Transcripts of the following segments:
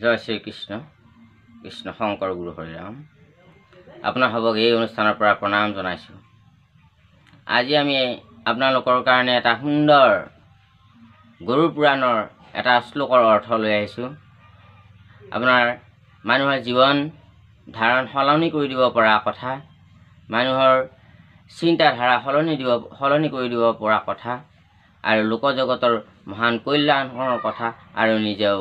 জয় শ্ৰীকৃষ্ণ। কৃষ্ণ শংকৰ গুৰু হৰিৰাম। আপোনাৰ সবক এই অনুষ্ঠানৰ পৰা প্ৰণাম জনাইছোঁ। আজি আমি আপোনালোকৰ কাৰণে এটা সুন্দৰ গৰুৰ পুৰাণৰ এটা শ্লোকৰ অৰ্থ লৈ আহিছোঁ। আপোনাৰ মানুহৰ জীৱন ধাৰণ সলনি কৰি দিব পৰা কথা, মানুহৰ চিন্তাধাৰা সলনি কৰি দিব পৰা কথা, আৰু লোকজগতৰ মহান কল্যাণৰ কথা, আৰু নিজেও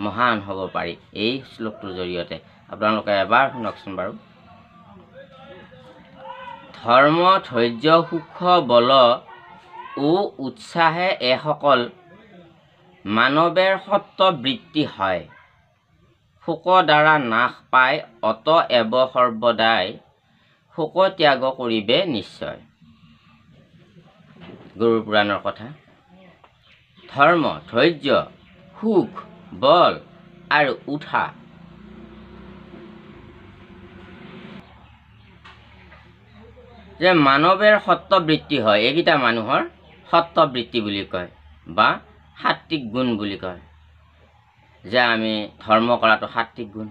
মহান হ'ব পাৰি এই শ্লোকটোৰ জৰিয়তে। আপোনালোকে এবাৰ শুনকচোন বাৰু। ধৰ্ম ধৈৰ্য সুখ বল ও উৎসাহে এসকল মানৱেৰ সত্ব বৃত্তি হয়। শোক দ্বাৰা নাশ পায় অতএব সৰ্বদাই শোক ত্যাগ কৰিবে নিশ্চয়। গৰুৰ পুৰাণৰ কথা। ধৰ্ম ধৈৰ্য সুখ বল আৰু উৎসাহ যে মানৱেৰ সত্ববৃত্তি হয়, এইকেইটা মানুহৰ সত্ববৃত্তি বুলি কয় বা সাত্বিক গুণ বুলি কয়। যে আমি ধৰ্ম কৰাটো সাত্বিক গুণ।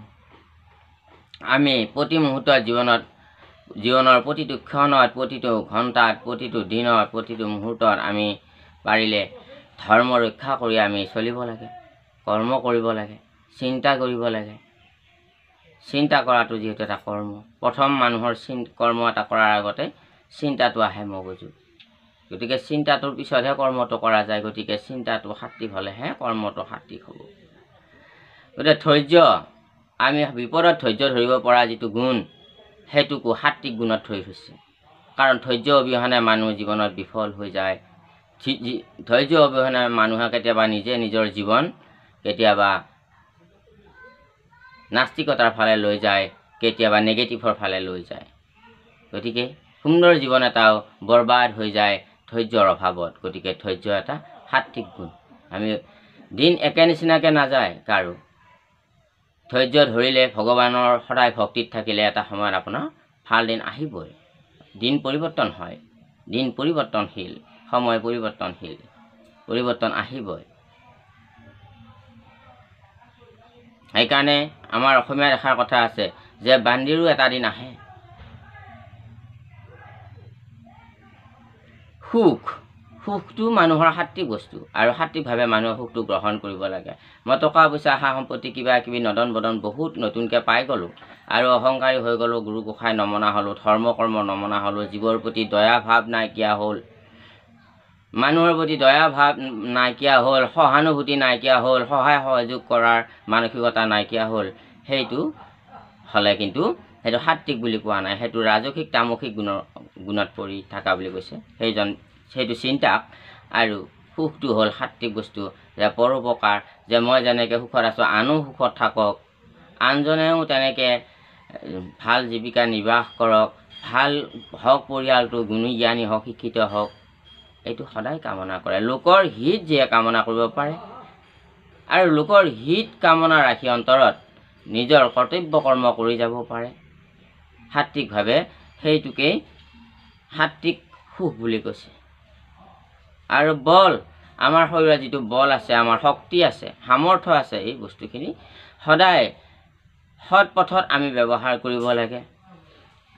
আমি প্ৰতি মুহূৰ্তৰ জীৱনৰ প্ৰতিটো ক্ষণত, প্ৰতিটো ঘণ্টাত, প্ৰতিটো দিনত, প্ৰতিটো মুহূৰ্তত আমি পাৰিলে ধৰ্ম ৰক্ষা কৰি আমি চলিব লাগে, কৰ্ম কৰিব লাগে, চিন্তা কৰিব লাগে। চিন্তা কৰাটো যিহেতু এটা কৰ্ম, প্ৰথম মানুহৰ কৰ্ম এটা কৰাৰ আগতে চিন্তাটো আহে মগজু। গতিকে চিন্তাটোৰ পিছতহে কৰ্মটো কৰা যায়। গতিকে চিন্তাটো সাত্বিক হ'লেহে কৰ্মটো সাত্বিক হ'ব। গতিকে ধৈৰ্য, আমি বিপদত ধৈৰ্য ধৰিব পৰা যিটো গুণ, সেইটোকো সাত্বিক গুণত ধৰি থৈছে। কাৰণ ধৈৰ্য অবিহনে মানুহ জীৱনত বিফল হৈ যায়। ধৈৰ্য অবিহনে মানুহে কেতিয়াবা নিজে নিজৰ জীৱন কেতিয়াবা নাস্তিকতাৰ ফালে লৈ যায়, কেতিয়াবা নেগেটিভৰ ফালে লৈ যায়। গতিকে সুন্দৰ জীৱন এটাও বৰবাদ হৈ যায় ধৈৰ্যৰ অভাৱত। গতিকে ধৈৰ্য এটা সাত্বিক গুণ। আমি দিন একে নিচিনাকৈ নাযায় কাৰো। ধৈৰ্য ধৰিলে, ভগৱানৰ সদায় ভক্তিত থাকিলে এটা সময়ত আপোনাৰ ভাল দিন আহিবই। দিন পৰিৱৰ্তন হয়, দিন পৰিৱৰ্তনশীল, সময় পৰিৱৰ্তনশীল, পৰিৱৰ্তন আহিবই। সেইকাৰণে আমাৰ অসমীয়া এষাৰ কথা আছে যে বান্দিৰো এটা দিন আহে। সুখটো মানুহৰ সাত্বিক বস্তু, আৰু সাত্বিকভাৱে মানুহৰ সুখটো গ্ৰহণ কৰিব লাগে। মই টকা পইচা সা সম্পত্তি কিবা কিবি নদন বদন বহুত নতুনকৈ পাই গ'লোঁ, আৰু অহংকাৰী হৈ গ'লোঁ, গুৰু গোসাঁই নমনা হ'লোঁ, ধৰ্ম কৰ্ম নমনা হ'লোঁ, জীৱৰ প্ৰতি দয়া ভাৱ নাইকিয়া হ'ল, মানুহৰ প্ৰতি দয়া ভাৱ নাইকিয়া হ'ল, সহানুভূতি নাইকিয়া হ'ল, সহায় সহযোগ কৰাৰ মানসিকতা নাইকিয়া হ'ল। সেইটো হ'লে কিন্তু সেইটো সাত্বিক বুলি কোৱা নাই, সেইটো ৰাজসিক তামসিক গুণত পৰি থকা বুলি কৈছে সেইটো চিন্তা। আৰু সুখটো হ'ল সাত্বিক বস্তু, যে পৰোপকাৰ, যে মই যেনেকৈ সুখত আছোঁ আনো সুখত থাকক, আনজনেও তেনেকৈ ভাল জীৱিকা নিৰ্বাহ কৰক, ভাল হওক, পৰিয়ালটো গুণী জ্ঞানী হওক, শিক্ষিত হওক, এইটো সদায় কামনা কৰে। লোকৰ হিত যিয়ে কামনা কৰিব পাৰে, আৰু লোকৰ হিত কামনা ৰাখি অন্তৰত নিজৰ কৰ্তব্য কৰ্ম কৰি যাব পাৰে সাত্বিকভাৱে, সেইটোকেই সাত্বিক সুখ বুলি কৈছে। আৰু বল, আমাৰ শৰীৰত যিটো বল আছে, আমাৰ শক্তি আছে, সামৰ্থ্য আছে, এই বস্তুখিনি সদায় সৎ পথত আমি ব্যৱহাৰ কৰিব লাগে।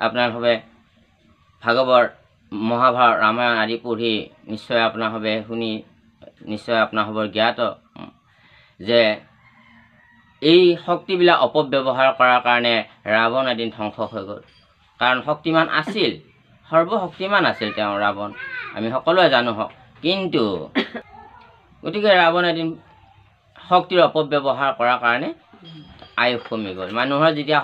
আপোনালোকে ভাগৱত, মহাভাৰত, ৰামায়ণ আদি পঢ়ি নিশ্চয় আপোনালোকে শুনি নিশ্চয় আপোনালোকৰ জ্ঞাত যে এই শক্তিবিলাক অপব্যৱহাৰ কৰাৰ কাৰণে ৰাৱণ এদিন ধ্বংস হৈ গ'ল। কাৰণ শক্তিমান আছিল, সৰ্বশক্তিমান আছিল তেওঁ ৰাৱণ, আমি সকলোৱে জানো হওক। কিন্তু গতিকে ৰাৱণ এদিন শক্তিৰ অপব্যৱহাৰ কৰাৰ কাৰণে আয়ুস কমি গ'ল। মানুহৰ যেতিয়া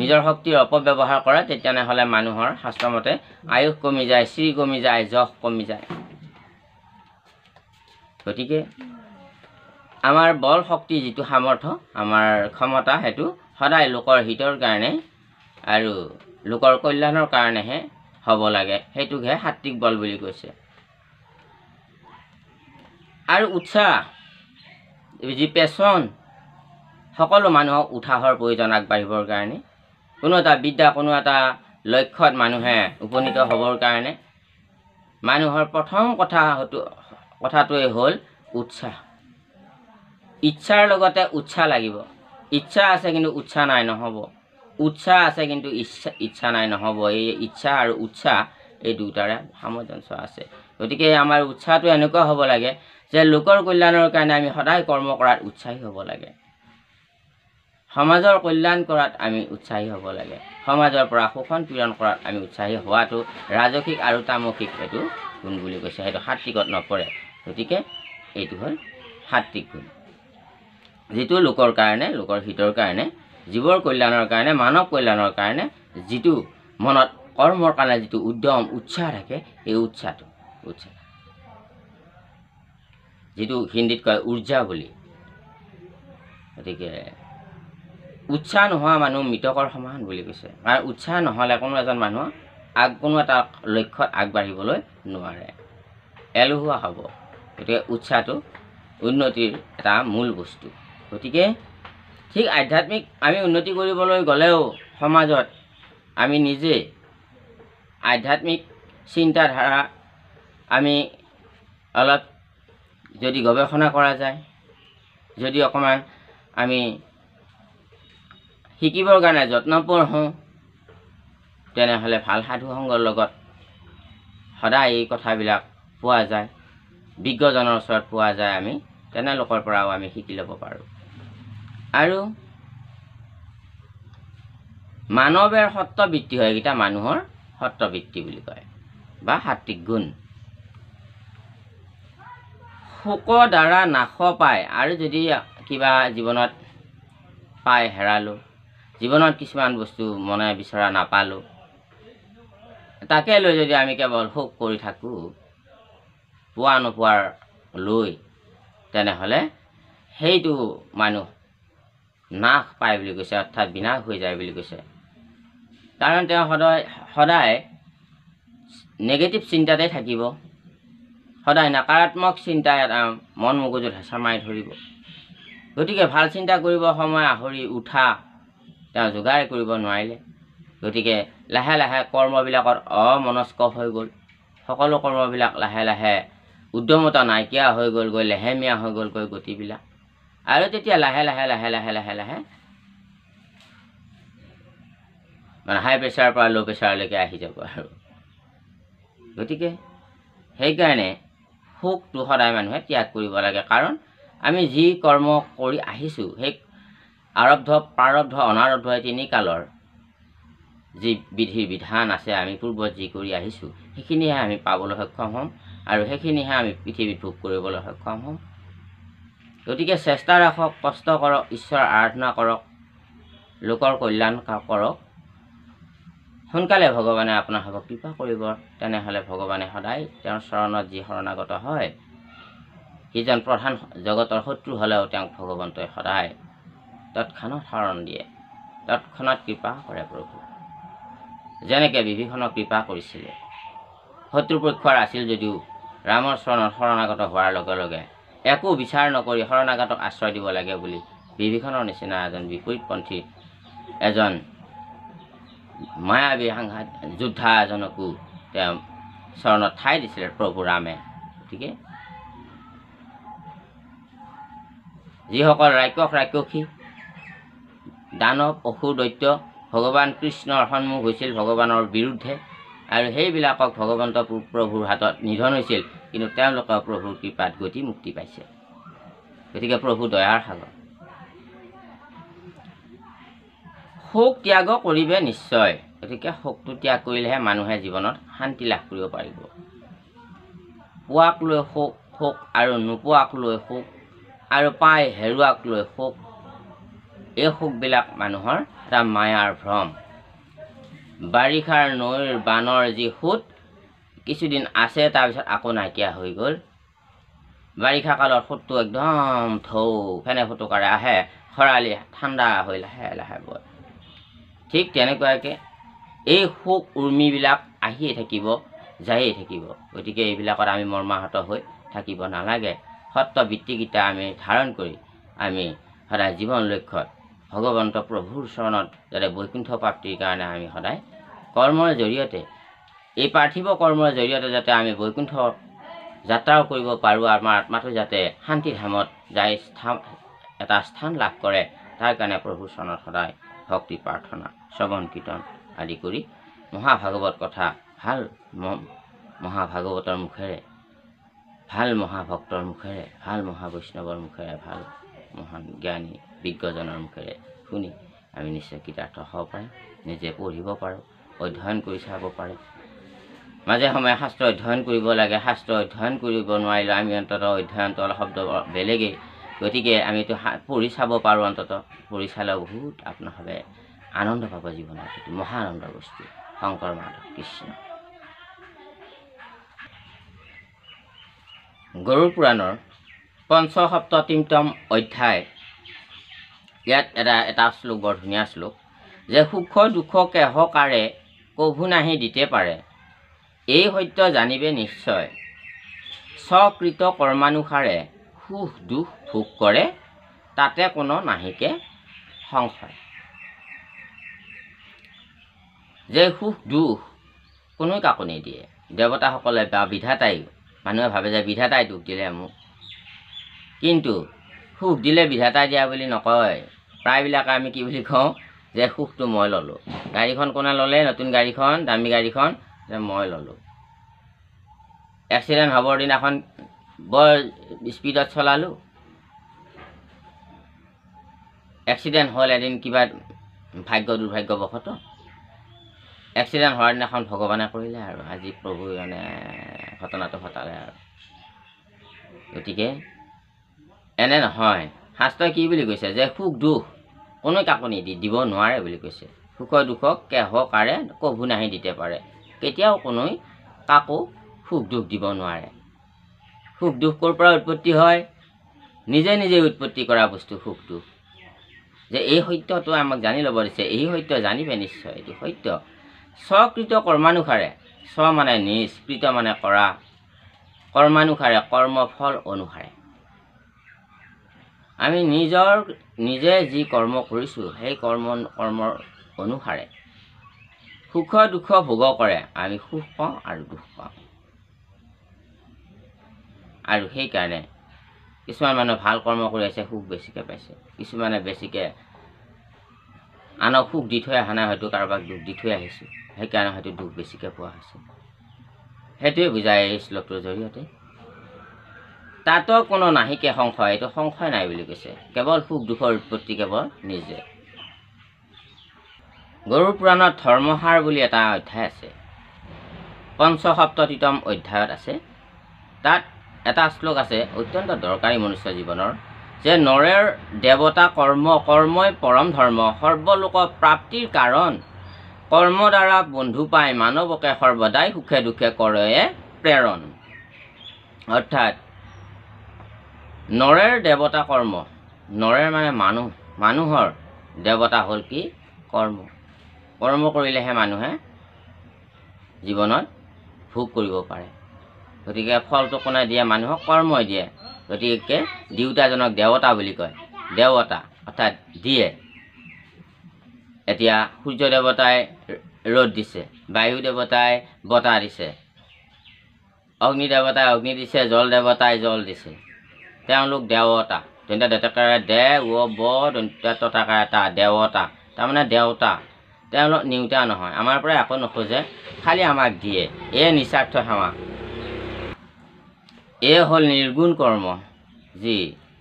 নিজৰ শক্তিৰ অপব্যৱহাৰ কৰে, তেতিয়াহ'লে মানুহৰ শাস্ত্ৰমতে আয়ুস কমি যায়, শ্ৰী কমি যায়, যশ কমি যায়। গতিকে আমাৰ বল শক্তি যিটো সামৰ্থ্য, আমাৰ ক্ষমতা, সেইটো সদায় লোকৰ হিতৰ কাৰণে আৰু লোকৰ কল্যাণৰ কাৰণেহে হ'ব লাগে। সেইটোকহে সাত্বিক বল বুলি কৈছে। আৰু উৎসাহ, যি পেচন, সকলো মানুহক উৎসাহৰ প্ৰয়োজন আগবাঢ়িবৰ কাৰণে। কোনো এটা বিদ্যা, কোনো এটা লক্ষ্যত মানুহে উপনীত হ'বৰ কাৰণে মানুহৰ প্ৰথম কথাটোৱে হ'ল উৎসাহ। ইচ্ছাৰ লগতে উৎসাহ লাগিব। ইচ্ছা আছে কিন্তু উৎসাহ নাই নহ'ব, উৎসাহ আছে কিন্তু ইচ্ছা নাই নহ'ব। এই ইচ্ছা আৰু উৎসাহ এই দুটাৰে সামঞ্জস্য আছে। গতিকে আমাৰ উৎসাহটো এনেকুৱা হ'ব লাগে যে লোকৰ কল্যাণৰ কাৰণে আমি সদায় কৰ্ম কৰাত উৎসাহী হ'ব লাগে, সমাজৰ কল্যাণ কৰাত আমি উৎসাহী হ'ব লাগে, সমাজৰ পৰা শোষণ পীড়ন কৰাত আমি উৎসাহী হোৱাটো ৰাজসিক আৰু তামসিক এইটো গুণ বুলি কৈছে, সেইটো সাত্বিকত নপৰে। গতিকে এইটো হ'ল সাত্বিক গুণ, যিটো লোকৰ কাৰণে, লোকৰ হিতৰ কাৰণে, জীৱৰ কল্যাণৰ কাৰণে, মানৱ কল্যাণৰ কাৰণে যিটো মনত কৰ্মৰ কাৰণে যিটো উদ্যম উৎসাহ থাকে, এই উৎসাহ যিটো হিন্দীত কয় উৰ্জা বুলি। গতিকে উৎসাহ নোহোৱা মানুহ মৃতকৰ সমান বুলি কৈছে, কাৰণ উৎসাহ নহ'লে কোনো এজন মানুহ কোনো এটা লক্ষ্যত আগবাঢ়িবলৈ নোৱাৰে, এলেহুৱা হ'ব। গতিকে উৎসাহটো উন্নতিৰ এটা মূল বস্তু। গতিকে ঠিক আধ্যাত্মিক আমি উন্নতি কৰিবলৈ গ'লেও সমাজত আমি নিজে আধ্যাত্মিক চিন্তাধাৰা আমি অলপ যদি গৱেষণা কৰা যায়, যদি অকণমান আমি শিকিবৰ কাৰণে যত্নপৰ হওঁ, তেনেহ'লে ভাল সাধু সংগৰ লগত সদায় এই কথাবিলাক পোৱা যায়, বিজ্ঞজনৰ ওচৰত পোৱা যায়, আমি তেনেলোকৰ পৰাও আমি শিকি ল'ব পাৰোঁ। আৰু মানৱৰ সত্ত্ববৃত্তি হয়, এইকেইটা মানুহৰ সত্ত্ববৃত্তি বুলি কয় বা সাত্বিক গুণ। শোকৰ দ্বাৰা নাশ পায়, আৰু যদি কিবা জীৱনত পাই হেৰালোঁ, জীৱনত কিছুমান বস্তু মনে বিচৰা নাপালোঁ, তাকে লৈ যদি আমি কেৱল শোক কৰি থাকোঁ পোৱা নোপোৱাৰ লৈ, তেনেহ'লে সেইটো মানুহ নাশ পায় বুলি কৈছে, অৰ্থাৎ বিনাশ হৈ যায় বুলি কৈছে। কাৰণ তেওঁ সদায় নেগেটিভ চিন্তাতে থাকিব, সদায় নকাৰাত্মক চিন্তাই এটা মন মগজুত হেঁচা মাৰি ধৰিব। গতিকে ভাল চিন্তা কৰিব সময় আহৰি উঠা তেওঁ যোগাৰ কৰিব নোৱাৰিলে। গতিকে লাহে লাহে কৰ্মবিলাকত অমনস্ক হৈ গ'ল, সকলো কৰ্মবিলাক লাহে লাহে উদ্যমতা নাইকিয়া হৈ গ'লগৈ, লেহেমীয়া হৈ গ'লগৈ গতিবিলাক। আৰু তেতিয়া লাহে লাহে লাহে লাহে লাহে লাহে মানে হাই প্ৰেছাৰৰ পৰা ল' প্ৰেছাৰলৈকে আহি যাব আৰু। গতিকে সেইকাৰণে শোকটো সদায় মানুহে ত্যাগ কৰিব লাগে, কাৰণ আমি যি কৰ্ম কৰি আহিছোঁ, সেই আৰব্ধ প্ৰাৰব্ধ অনাৰব্ধ তিনি কালৰ যি বিধিৰ বিধান আছে, আমি পূৰ্বত যি কৰি আহিছোঁ সেইখিনিহে আমি পাবলৈ সক্ষম হ'ম, আৰু সেইখিনিহে আমি পৃথিৱীত ভোগ কৰিবলৈ সক্ষম হ'ম। গতিকে চেষ্টা ৰাখক, কষ্ট কৰক, ঈশ্বৰৰ আৰাধনা কৰক, লোকৰ কল্যাণ কৰক, সোনকালে ভগৱানে আপোনাৰ হ'ব কৃপা কৰিব। তেনেহ'লে ভগৱানে সদায় তেওঁৰ চৰণত যি শৰণাগত হয়, সিজন প্ৰধান জগতৰ শত্ৰু হ'লেও তেওঁক ভগৱন্তই সদায় তৎক্ষণাত শৰণ দিয়ে, তৎক্ষণাত কৃপা কৰে প্ৰভু। যেনেকৈ বিভীষণক কৃপা কৰিছিলে, শত্ৰুপক্ষৰ আছিল যদিও ৰামৰ চৰণত শৰণাগত হোৱাৰ লগে লগে একো বিচাৰ নকৰি শৰণাগতক আশ্ৰয় দিব লাগে বুলি বিভীষণৰ নিচিনা এজন বিপৰীতপন্থী এজন মায়াবী সাংঘাত যোদ্ধা এজনকো তেওঁ চৰণত ঠাই দিছিলে প্ৰভু ৰামে। গতিকে যিসকল ৰাক্ষস ৰাক্ষসী দানৱ অসুৰ দৈত্য ভগৱান কৃষ্ণৰ সন্মুখ হৈছিল ভগৱানৰ বিৰুদ্ধে, আৰু সেইবিলাকক ভগৱন্ত প্ৰভুৰ হাতত নিধন হৈছিল, কিন্তু তেওঁলোকে প্ৰভুৰ কৃপাত গতি মুক্তি পাইছে। গতিকে প্ৰভু দয়াৰ সাগৰ। শোক ত্যাগ কৰিবে নিশ্চয়। গতিকে শোকটো ত্যাগ কৰিলেহে মানুহে জীৱনত শান্তি লাভ কৰিব পাৰিব। পোৱাক লৈ শোক, শোক আৰু নোপোৱাক লৈ শোক, আৰু পাই হেৰুৱাক লৈ শোক, এই শোকবিলাক মানুহৰ এটা মায়াৰ ভ্ৰম। বাৰিষাৰ নৈৰ বানৰ যি সোঁত কিছুদিন আছে, তাৰপিছত আকৌ নাইকিয়া হৈ গ'ল। বাৰিষা কালত সোঁতটো একদম ঢৌ ফেনে ফুটুকাৰে আহে, খৰালি ঠাণ্ডা হৈ লাহে লাহে বয়। ঠিক তেনেকুৱাকৈ এই শোক উৰ্মিবিলাক আহিয়ে থাকিব, যায়ে থাকিব। গতিকে এইবিলাকত আমি মৰ্মাহত হৈ থাকিব নালাগে। সত্ত্ববৃত্তিকেইটা আমি ধাৰণ কৰি আমি সদায় জীৱন লক্ষ্যত ভগৱন্ত প্ৰভুৰ চৰণত যাতে বৈকুণ্ঠ প্ৰাপ্তিৰ কাৰণে আমি সদায় কৰ্মৰ জৰিয়তে, এই পাৰ্থিৱ কৰ্মৰ জৰিয়তে যাতে আমি বৈকুণ্ঠ যাত্ৰাও কৰিব পাৰোঁ, আমাৰ আত্মাটো যাতে শান্তিধামত যাই এটা স্থান লাভ কৰে, তাৰ কাৰণে প্ৰভুৰ চৰণত সদায় ভক্তি প্ৰাৰ্থনা শ্ৰৱণ কীৰ্তন আদি কৰি মহাভাগৱত কথা ভাল মহাভাগৱতৰ মুখেৰে, ভাল মহাভক্তৰ মুখেৰে, ভাল মহাবৈষ্ণৱৰ মুখেৰে, ভাল মহান জ্ঞানী বিজ্ঞজনৰ মুখেৰে শুনি আমি নিশ্চয় কৃতাৰ্থ হ'ব পাৰিম। নিজে পঢ়িব পাৰোঁ, অধ্যয়ন কৰি চাব পাৰে। মাজে সময়ে শাস্ত্ৰ অধ্যয়ন কৰিব লাগে। শাস্ত্ৰ অধ্যয়ন কৰিব নোৱাৰিলে আমি অন্ততঃ অধ্যয়নটো অলপ শব্দ বেলেগেই, গতিকে আমিতো পঢ়ি চাব পাৰোঁ। অন্ততঃ পঢ়ি চালেও বহুত আপোনাৰভাৱে আনন্দ পাব। জীৱনত এটি মহা আনন্দ বস্তু শংকৰ মাধৱ কৃষ্ণ। গৰুড় পুৰাণৰ পঞ্চসপ্ততিতম অধ্যায়, ইয়াত এটা শ্লোক, বৰ ধুনীয়া শ্লোক, যে সুখ দুখ কেহকাৰে কভু নাহি দিতে পাৰে, এই সত্য জানিবে নিশ্চয়, স্বকৃত কৰ্মানুসাৰে সুখ দুখ ভোগ কৰে, তাতে কোনো নাহিকে সংশয়। যে সুখ দুখ কোনো কাকো নিদিয়ে। দেৱতাসকলে বা বিধাতাই, মানুহে ভাবে যে বিধাতাই দুখ দিলে মোক, কিন্তু সুখ দিলে বিধাতাই দিয়া বুলি নকয়। প্ৰায়বিলাকে আমি কি বুলি কওঁ, যে সুখটো মই ল'লোঁ। গাড়ীখন কোনে ল'লে? নতুন গাড়ীখন, দামী গাড়ীখন, যে মই ল'লোঁ। এক্সিডেণ্ট হ'বৰ দিনাখন বৰ স্পীডত চলালোঁ, এক্সিডেণ্ট হ'ল এদিন কিবা ভাগ্য দুৰ্ভাগ্যবশতঃ। এক্সিডেণ্ট হোৱাৰ দিনাখন ভগৱানে কৰিলে আৰু আজি প্ৰভু মানে ঘটনাটো ঘটালে আৰু। গতিকে এনে নহয়। শাস্ত্ৰই কি বুলি কৈছে? যে সুখ দুখ কোনো কাকো দিব নোৱাৰে বুলি কৈছে। সুখ দুখক কেহকাৰে কভু নাহি দিতে পাৰে। কেতিয়াও কোনোই কাকো সুখ দুখ দিব নোৱাৰে। সুখ দুখ ক'ৰ পৰা উৎপত্তি হয়? নিজে নিজে উৎপত্তি কৰা বস্তু সুখ দুখ। যে এই সত্যটো আমাক জানি ল'ব দিছে। এই সত্য জানিবে নিশ্চয়, এইটো সত্য। স্বকৃত কৰ্মানুসাৰে, স্ব মানে নিজ, কৃত মানে কৰা, কৰ্মানুসাৰে কৰ্মফল অনুসাৰে। আমি নিজে যি কৰ্ম কৰিছোঁ সেই কৰ্মৰ অনুসাৰে সুখ দুখ ভোগ কৰে। আমি সুখ পাওঁ আৰু দুখ পাওঁ। আৰু সেইকাৰণে কিছুমান মানুহে ভাল কৰ্ম কৰি আছে, সুখ বেছিকৈ পাইছে। কিছুমানে বেছিকৈ আনক সুখ দি থৈ অহা নাই, হয়তো কাৰোবাক দুখ দি থৈ আহিছোঁ, সেইকাৰণে হয়তো দুখ বেছিকৈ পোৱা হৈছে। সেইটোৱে বুজায় এই শ্লোকটোৰ জৰিয়তে। তাতো কোনো নাহিকে সংশয়, এইটো সংশয় নাই বুলি কৈছে। কেৱল সুখ দুখৰ উৎপত্তি কেৱল নিজে। গৰুড় পুৰাণত ধৰ্মসাৰ বুলি এটা অধ্যায় আছে, পঞ্চসপ্ততিতম অধ্যায়ত আছে। তাত এটা শ্লোক আছে অত্যন্ত দৰকাৰী মনুষ্য জীৱনৰ, যে নৰেৰ দেৱতা কৰ্মই পৰম ধৰ্ম, সৰ্বলোক প্ৰাপ্তিৰ কাৰণ, কৰ্ম দ্বাৰা বন্ধু পাই মানৱকে সৰ্বদাই সুখে দুখে কৰে প্ৰেৰণ। অৰ্থাৎ নৰেৰ দেৱতা কৰ্ম, নৰেৰ মানে মানুহ, মানুহৰ দেৱতা হ'ল কি? কৰ্ম। কৰ্ম কৰিলেহে মানুহে জীৱনত ভোগ কৰিব পাৰে। গতিকে ফলটো কোনে দিয়ে? মানুহক কৰ্মই দিয়ে। গতিকে দেউতাজনক দেৱতা বুলি কয়। দেৱতা অৰ্থাৎ দিয়ে। এতিয়া সূৰ্য দেৱতাই ৰ'দ দিছে, বায়ু দেৱতাই বতাহ দিছে, অগ্নি দেৱতাই অগ্নি দিছে, জল দেৱতাই জল দিছে। তেওঁলোক দেৱতা। দন্ত্য দতকাৰে দে ও ব দন্ত্য ততাকাৰে তা, দেৱতা। তাৰমানে দেৱতা। তেওঁলোক নিউতা নহয়, আমাৰ পৰা একো নোখোজে, খালি আমাক দিয়ে। এয়ে নিস্বাৰ্থ সেৱা। এয়ে হ'ল নিৰ্গুণ কৰ্ম, যি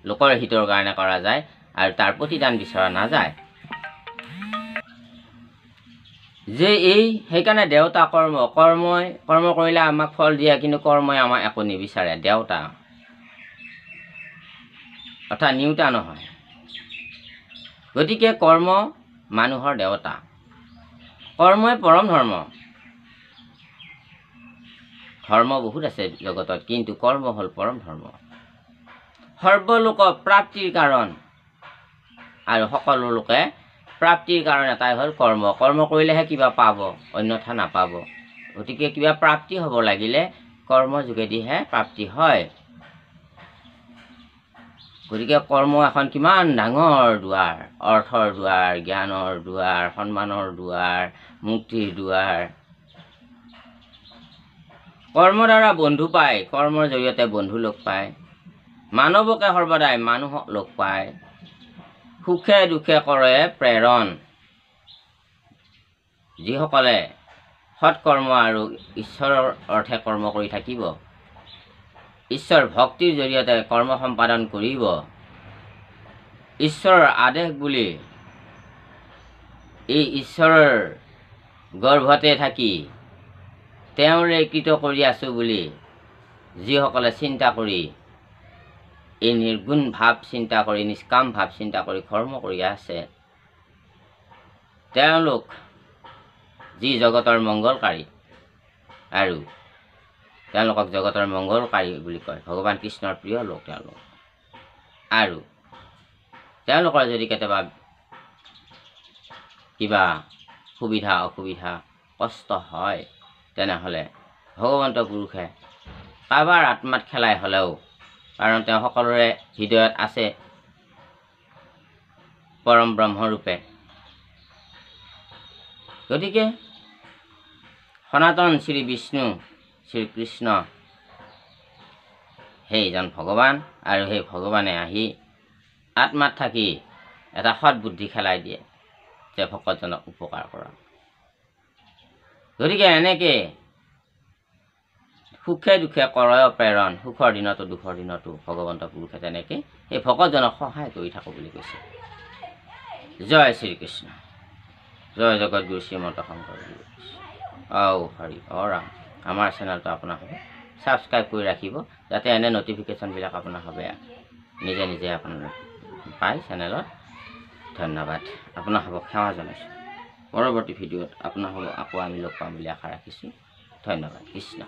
লোকৰ হিতৰ কাৰণে কৰা যায় আৰু তাৰ প্ৰতিদান বিচৰা নাযায়। যে সেইকাৰণে দেৱতা কৰ্ম কৰিলে আমাক ফল দিয়ে, কিন্তু কৰ্মই আমাক একো নিবিচাৰে। দেৱতা অৰ্থাৎ নিউতা নহয়। গতিকে কৰ্ম মানুহৰ দেৱতা। কৰ্মই পৰম ধৰ্ম। ধৰ্ম বহুত আছে জগতত, কিন্তু কৰ্ম হ'ল পৰম ধৰ্ম। সৰ্বলোক প্ৰাপ্তিৰ কাৰণ, আৰু সকলো লোকে প্ৰাপ্তিৰ কাৰণ এটাই হ'ল কৰ্ম। কৰ্ম কৰিলেহে কিবা পাব, অন্যথা নাপাব। গতিকে কিবা প্ৰাপ্তি হ'ব লাগিলে কৰ্মৰ যোগেদিহে প্ৰাপ্তি হয়। গতিকে কৰ্ম এখন কিমান ডাঙৰ দুৱাৰ, অৰ্থৰ দুৱাৰ, জ্ঞানৰ দুৱাৰ, সন্মানৰ দুৱাৰ, মুক্তিৰ দুৱাৰ। কৰ্মৰ দ্বাৰা বন্ধু পায়, কৰ্মৰ জৰিয়তে বন্ধু লগ পায়। মানৱকে সৰ্বদাই মানুহক লগ পায়, সুখে দুখে কৰে প্ৰেৰণ। যিসকলে সৎকৰ্ম আৰু ঈশ্বৰৰ অৰ্থে কৰ্ম কৰি থাকিব, ঈশ্বৰ ভক্তিৰ জৰিয়তে কৰ্ম সম্পাদন কৰিব, ঈশ্বৰৰ আদেশ বুলি এই ঈশ্বৰৰ গৰ্ভতে থাকি তেওঁৰে কৃত কৰি আছোঁ বুলি যিসকলে চিন্তা কৰি, এই নিৰ্গুণ ভাৱ চিন্তা কৰি, নিষ্কাম ভাৱ চিন্তা কৰি কৰ্ম কৰি আছে, তেওঁলোক যি জগতৰ মংগলকাৰী, আৰু তেওঁলোকক জগতৰ মংগলকাৰী বুলি কয়, ভগৱান কৃষ্ণৰ প্ৰিয় লোক তেওঁলোক। আৰু তেওঁলোকৰ যদি কেতিয়াবা কিবা সুবিধা অসুবিধা কষ্ট হয়, তেনেহ'লে ভগৱন্ত পুৰুষে কাৰোবাৰ আত্মাত খেলাই হ'লেও, কাৰণ তেওঁ সকলোৰে হৃদয়ত আছে পৰম ব্ৰহ্মৰূপে, গতিকে সনাতন শ্ৰী বিষ্ণু শ্ৰীকৃষ্ণ সেইজন ভগৱান, আৰু সেই ভগৱানে আহি আত্মাত থাকি এটা সৎ বুদ্ধি খেলাই দিয়ে যে ভকতজনক উপকাৰ কৰা। গতিকে এনেকৈ সুখে দুখে কৰে প্ৰেৰণ, সুখৰ দিনতো দুখৰ দিনতো ভগৱন্ত পুৰুষে তেনেকৈ সেই ভকতজনক সহায় কৰি থাকোঁ বুলি কৈছে। জয় শ্ৰীকৃষ্ণ, জয় জগতগুৰু শ্ৰীমন্ত শংকৰ। হৰি ৰাম। আমাৰ চেনেলটো আপোনালোকে ছাবস্ক্ৰাইব কৰি ৰাখিব, যাতে এনে নটিফিকেশ্যনবিলাক আপোনালোকে নিজে নিজে আপোনালোকে পায় চেনেলত। ধন্যবাদ, আপোনালোকক সেৱা জনাইছোঁ। পৰৱৰ্তী ভিডিঅ'ত আপোনালোকক আকৌ আমি লগ পাম বুলি আশা ৰাখিছোঁ। ধন্যবাদ। কৃষ্ণ।